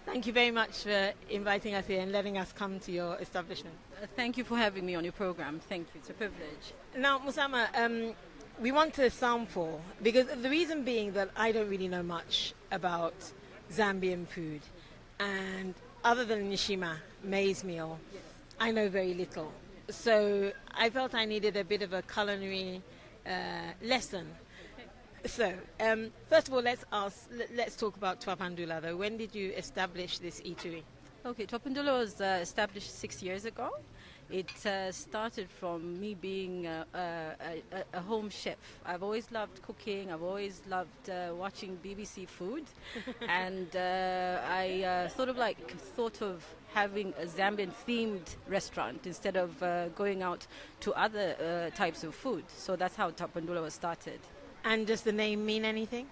Thank you very much for inviting us here and letting us come to your establishment. Thank you for having me on your program. Thank you. It's a privilege. Now, Musama, we want to sample because the reason being that I don't really know much about Zambian food, and other than Nishima maize meal, I know very little. So I felt I needed a bit of a culinary lesson. So, first of all, let's talk about Twapandula though. When did you establish this eatery? Okay, Twapandula was established 6 years ago. It started from me being a home chef. I've always loved cooking. I've always loved watching BBC Food, and I thought of having a Zambian themed restaurant instead of going out to other types of food. So that's how Twapandula was started. And does the name mean anything?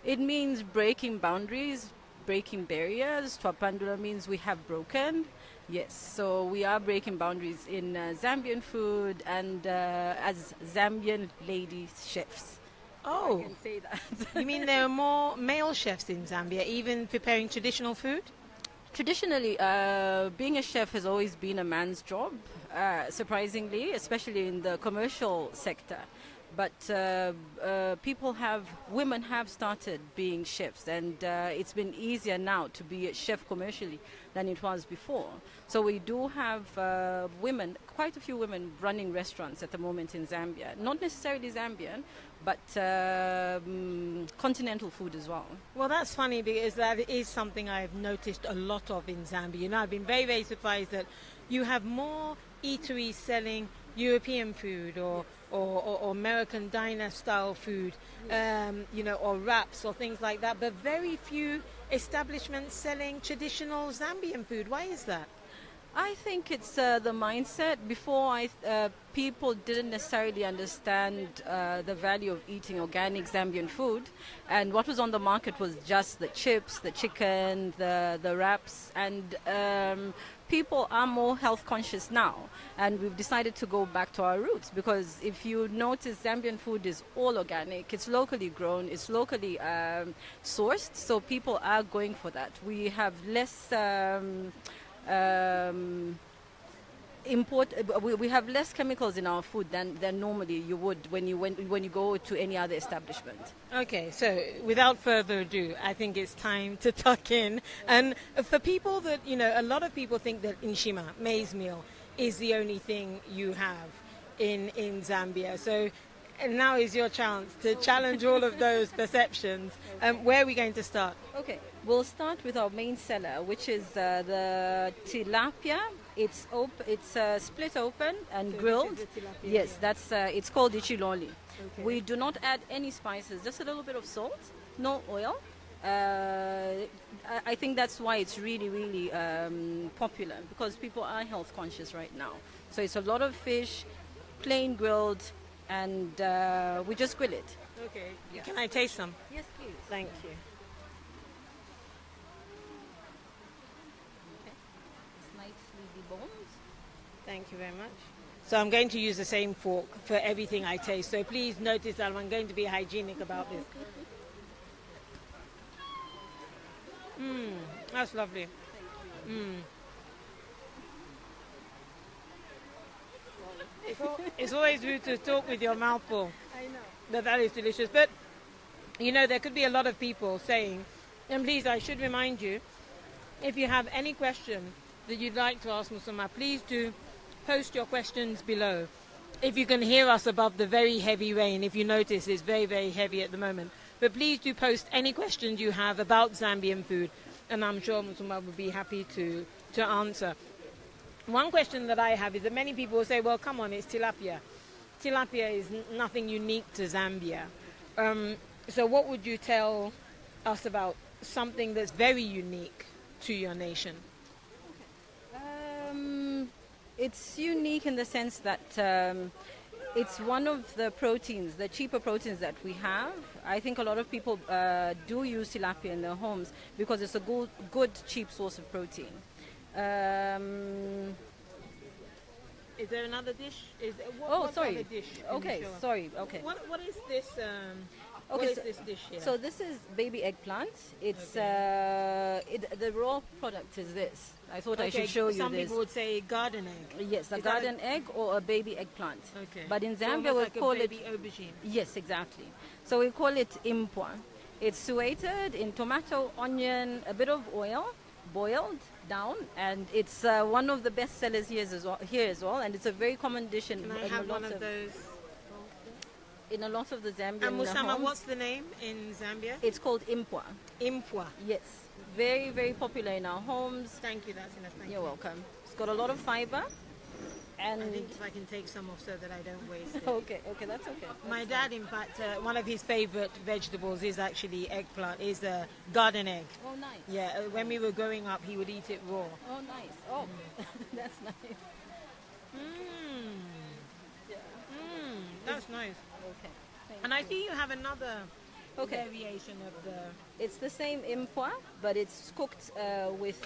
It means breaking boundaries, breaking barriers. Twapandula means we have broken. Yes, so we are breaking boundaries in Zambian food and as Zambian lady chefs. Oh, I can say that. you mean there are more male chefs in Zambia, even preparing traditional food? Traditionally, being a chef has always been a man's job, surprisingly, especially in the commercial sector. But women have started being chefs, and it's been easier now to be a chef commercially than it was before. So we do have quite a few women running restaurants at the moment in Zambia. Not necessarily Zambian, but continental food as well. Well, that's funny because that is something I've noticed a lot of in Zambia. You know, I've been very, very surprised that you have more eateries selling European food or American diner style food, or wraps or things like that, but very few establishments selling traditional Zambian food. Why is that? I think it's the mindset. Before, people didn't necessarily understand the value of eating organic Zambian food, and what was on the market was just the chips, the chicken, the wraps, and people are more health conscious now, and we've decided to go back to our roots because if you notice, Zambian food is all organic, it's locally grown, it's locally sourced, so people are going for that. We have less we have less chemicals in our food than normally you would when you go to any other establishment. Okay, so without further ado, I think it's time to tuck in. And for people that, a lot of people think that Nshima, maize meal, is the only thing you have in Zambia. So and now is your chance to challenge all of those perceptions. Where are we going to start? Okay, we'll start with our main seller, which is the tilapia. It's split open and so grilled. Yes, that's it's called ichiloli. Okay. We do not add any spices, just a little bit of salt, no oil. I think that's why it's really, really popular, because people are health conscious right now. So it's a lot of fish, plain grilled, and we just grill it. Okay. Yeah. Can I taste some? Yes, please. Thank you. Okay. Slightly deboned. Thank you very much. So I'm going to use the same fork for everything I taste. So please notice that I'm going to be hygienic about this. That's lovely. It's always rude to talk with your mouth full. I know. But that is delicious. But, there could be a lot of people saying, and please, I should remind you, if you have any question that you'd like to ask Musama, please do post your questions below. If you can hear us above the very heavy rain, if you notice it's very, very heavy at the moment. But please do post any questions you have about Zambian food, and I'm sure Musama will be happy to answer. One question that I have is that many people will say, well, come on, it's tilapia. Tilapia is nothing unique to Zambia. So what would you tell us about something that's very unique to your nation? It's unique in the sense that it's one of the proteins, the cheaper proteins that we have. I think a lot of people do use tilapia in their homes because it's a good cheap source of protein. Is there another dish? What sorry. other dish? Okay, sorry. Okay. What is this? What Okay, is this dish here? so this is baby eggplant. It's the raw product is this. I thought I should show you Some this. people would say garden egg. Yes, a Is that garden egg or a baby eggplant. Okay. But in So Zambia almost we like call a it baby aubergine. yes, exactly. So we call it impwa. It's suated in tomato, onion, a bit of oil, boiled down, and it's one of the best sellers here as well. And it's a very common dish in Can I in have a one lot of those? in a lot of the Zambian And Musama, homes. what's the name in Zambia? It's called impwa. Impwa. Yes, very, very popular in our homes. Thank you, that's enough. Thank You're you. welcome. It's got a lot of fiber. And I think if I can take some off so that I don't waste it. okay, that's okay. My dad, in fact, one of his favorite vegetables is actually eggplant, is a garden egg. Oh, nice. Yeah, when we were growing up, he would eat it raw. Oh, nice. Oh, that's nice. Mmm, Yeah. that's nice. Okay. Thank And I you. see you have another Okay. variation of the... It's the same impwa, but it's cooked with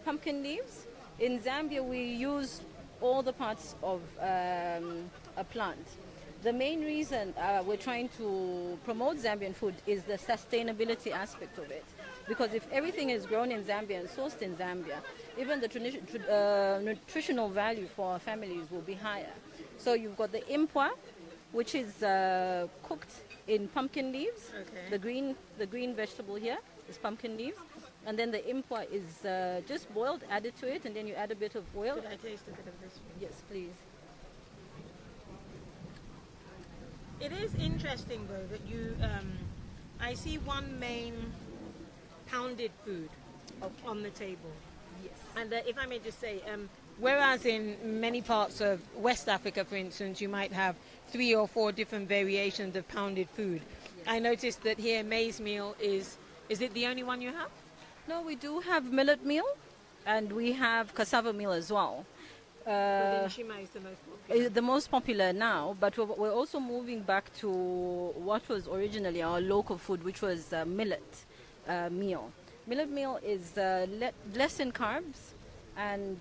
pumpkin leaves. In Zambia, we use all the parts of a plant. The main reason we're trying to promote Zambian food is the sustainability aspect of it. Because if everything is grown in Zambia and sourced in Zambia, even the nutritional value for our families will be higher. So you've got the impwa, which is cooked in pumpkin leaves. Okay. The green vegetable here is pumpkin leaves. And then the impwa is just boiled, added to it, and then you add a bit of oil. Could I taste a bit of this one? Yes, please. It is interesting, though, that you... I see one main pounded food on the table. Yes. And if I may just say, whereas in many parts of West Africa, for instance, you might have 3 or 4 different variations of pounded food. Yes. I noticed that here maize meal is it the only one you have? No, we do have millet meal, and we have cassava meal as well. But Shima is the most popular. The most popular now, but we're also moving back to what was originally our local food, which was millet meal. Millet meal is less in carbs and